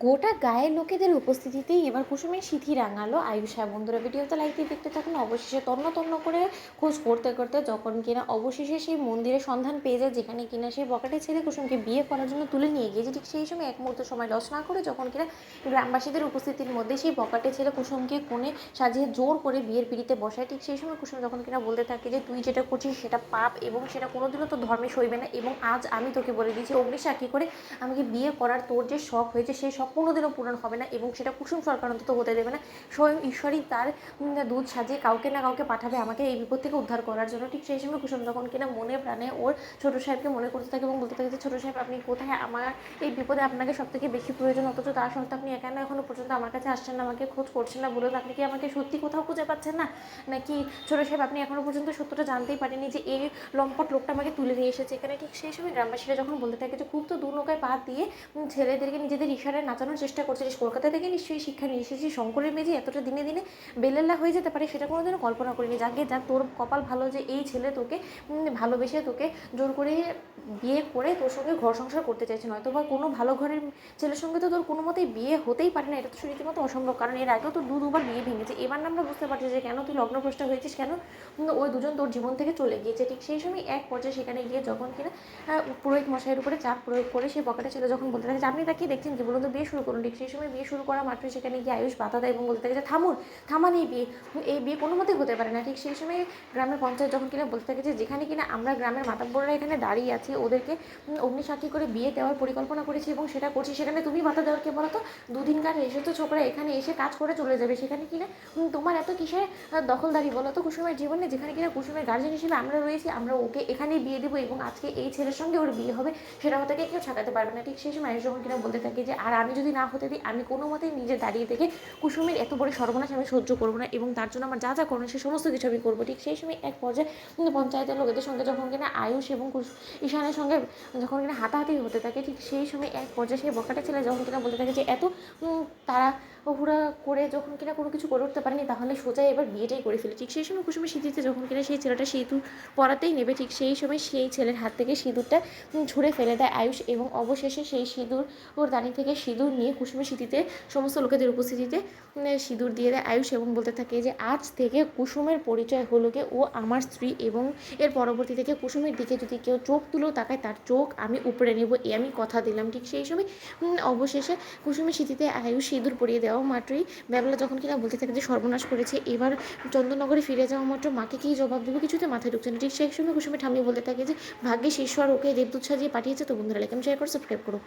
গোটা গায়ের লোকেদের উপস্থিতিতেই এবার কুসুমের সিঁথি রাঙালো আয়ুষ। হ্যাঁ বন্ধুরা, ভিডিওতে লাইক দিয়ে দেখতে থাকুন। অবশেষে তন্ন তন্ন করে খোঁজ করতে করতে যখন কিনা অবশেষে সেই মন্দিরের সন্ধান পেয়ে যায়, যেখানে কিনা সেই বকাটে ছেলে কুসুমকে বিয়ে করার জন্য তুলে নিয়ে গিয়েছে, ঠিক সেই সময় এক মুহূর্ত সময় লস না করে যখন কিনা গ্রামবাসীদের উপস্থিতির মধ্যে সেই বকাটে ছেলে কুসুমকে কোণে সাজিয়ে জোর করে বিয়ের পিড়িতে বসায়, ঠিক সেই সময় কুসুম যখন কিনা বলতে থাকে যে তুই যেটা করছিস সেটা পাপ এবং সেটা কোনোদিনও তো ধর্মে সইবে না, এবং আজ আমি তোকে বলে দিয়েছি অগ্নিসাক্ষী করে আমাকে বিয়ে করার তোর যে শখ হয়েছে সেই শখ কোনোদিনও পূরণ হবে না, এবং সেটা কুসুম সরকার অন্তত হতে দেবে না। স্বয়ং ঈশ্বরই তার দুধ সাজিয়ে কাউকে না কাউকে পাঠাবে আমাকে এই বিপদ থেকে উদ্ধার করার জন্য। ঠিক সেই সময় কুসুম যখন কিনা মনে প্রাণে ওর ছোটো সাহেবকে মনে করতে থাকে এবং বলতে থাকে যে ছোটো সাহেব আপনি কোথায়, আমার এই বিপদে আপনাকে সব থেকে বেশি প্রয়োজন, অথচ তার সত্ত্বেও আপনি কেন এখনও পর্যন্ত আমার কাছে আসছেন না, আমাকে খোঁজ করছেন না, বলুন আপনি কি আমাকে সত্যি কোথাও খুঁজে পাচ্ছেন না, নাকি ছোটো সাহেব আপনি এখনও পর্যন্ত সত্যটা জানতেই পারেনি যে এই লম্পট লোকটা আমাকে তুলে নিয়ে এসেছে এখানে। ঠিক সেই সময় গ্রামবাসীরা যখন বলতে থাকে যে খুব তো দু নৌকায় পা দিয়ে ছেলেদেরকে নিজেদের ইশারায় নাচানোর চেষ্টা করছিস, কলকাতা থেকে নিশ্চয়ই শিক্ষা নিয়ে এসেছিস, শঙ্করের মেয়ে যে এতটা দিনে দিনে বেলেল্লা হয়ে যেতে পারে সেটা কোনোদিনও কল্পনা করিনি। যাকে যা তোর কপাল ভালো যে এই ছেলে তোকে ভালোবেসে তোকে জোর করে বিয়ে করে তোর সঙ্গে ঘর সংসার করতে চাইছে, নয়তো বা কোনো ভালো ঘরের ছেলের সঙ্গে তো তোর কোনো মতেই বিয়ে হতেই পারে না, এটা তো রীতিমতো অসম্ভব, কারণ এর আগেও তো দুবার বিয়ে ভেঙেছে। এবার না আমরা বুঝতে পারছি যে কেন তুই লগ্নভ্রষ্ট হয়েছিস, কেন ওই দুজন তোর জীবন থেকে চলে গিয়েছে। ঠিক সেই সময় এক পর্যায়ে সেখানে গিয়ে যখন কিনা পুরোহিত মশাইয়ের উপরে চাপ প্রয়োগ করে সেই বকাটা ছেলে যখন বলতে থাকে যে আপনি তাকিয়ে দেখছেন কি, বলুন তো বিয়ে শুরু করুন। ঠিক সেই সময় বিয়ে শুরু করা মাত্রই সেখানে গিয়ে আয়ুষ বাধা দেয় এবং বলতে থাকে যে থামান এই বিয়ে কোনো মতেই হতে পারে না। ঠিক সেই সময় গ্রামের পঞ্চায়েত যখন কিনা বলতে থাকে যে যেখানে কিনা আমরা গ্রামের মাতাব্বররা এখানে দাঁড়িয়ে আছি, ওদেরকে অগ্নিসাক্ষী করে বিয়ে দেওয়ার পরিকল্পনা করেছি এবং সেটা করছি, সেখানে তুমি বাধা দেওয়ার কে বলো তো? দুদিনকার এসেছো ছোকরা, এখানে এসে কাজ করে চলে যাবে, সেখানে কিনা তোমার এত কিসের দখলদারি বলো তো কুসুমের জীবনে, যেখানে কিনা কুসুমের গার্জেন হিসেবে আমরা রয়েছি, আমরা ওকে এখানেই বিয়ে দেবো এবং আজকে এই ছেলের সঙ্গে ওর বিয়ে হবে, সেটা থেকে কেউ ছাড়াতে পারবে না। ঠিক সেই সময় আয়ুষ যখন কিনা বলতে থাকে যে আর আমি যদি না হতে দিই, আমি কোনো মতেই নিজে দাঁড়িয়ে থেকে কুসুমের এত বড় সর্বনাশ আমি সহ্য করবো না, এবং তার জন্য আমার যা যা করণীয় সে সমস্ত কিছু আমি করবো। ঠিক সেই সময় এক পর্যায়ে পঞ্চায়েতের লোকেদের সঙ্গে যখন কিনা আয়ুষ এবং ঈশানের সঙ্গে যখন কিনা হাতাহাতি হতে থাকে, ঠিক সেই সময় এক পর্যায়ে সেই বকাটা ছেলে যখন কিনা বলতে থাকে যে এত তারা হুড়া করে যখন কিনা কোনো কিছু করে উঠতে পারেনি, তাহলে সোজা এবার বিয়েটাই করে ফেলে। ঠিক সেই সময় কুসুমের সিঁথিতে যখন কিনা সেই ছেলেটা সিঁদুর পরাতেই নেবে, ঠিক সেই সময় সেই ছেলের হাত থেকে সিঁদুরটা ছুঁড়ে ফেলে দেয় আয়ুষ, এবং অবশেষে সেই সিঁদুর ওর দানি থেকে সিঁদুর নিয়ে কুসুমের সিঁথিতে সমস্ত লোকেদের উপস্থিতিতে সিঁদুর দিয়ে দেয় আয়ুষ, এবং বলতে থাকে যে আজ থেকে কুসুমের পরিচয় হলো গে ও আমার স্ত্রী, এবং এর পরবর্তী থেকে কুসুমের দিকে যদি কেউ চোখ তুলেও তাকায় তার চোখ আমি উপড়ে নেব, এ আমি কথা দিলাম। ঠিক সেই সময় অবশেষে কুসুমের সিঁথিতে আয়ুষ সিঁদুর পরিয়ে দেওয়া মাত্রই বেবলা যখন কিনা বলতে থাকে যে সর্বনাশ করেছে, এবার চন্দননগরে ফিরে যাওয়া মাত্র মাকে কী জবাব দেবো কিছুতে মাথায় ঢুকছে না। ঠিক সেই সময় কুসুমের ঠাম্মি বলতে থাকে যে ভাগ্যে ঈশ্বর ওকে দেবদূত সাজিয়ে পাঠিয়েছে। তো বন্ধুরা লাইক শেয়ার করে সাবস্ক্রাইব করো।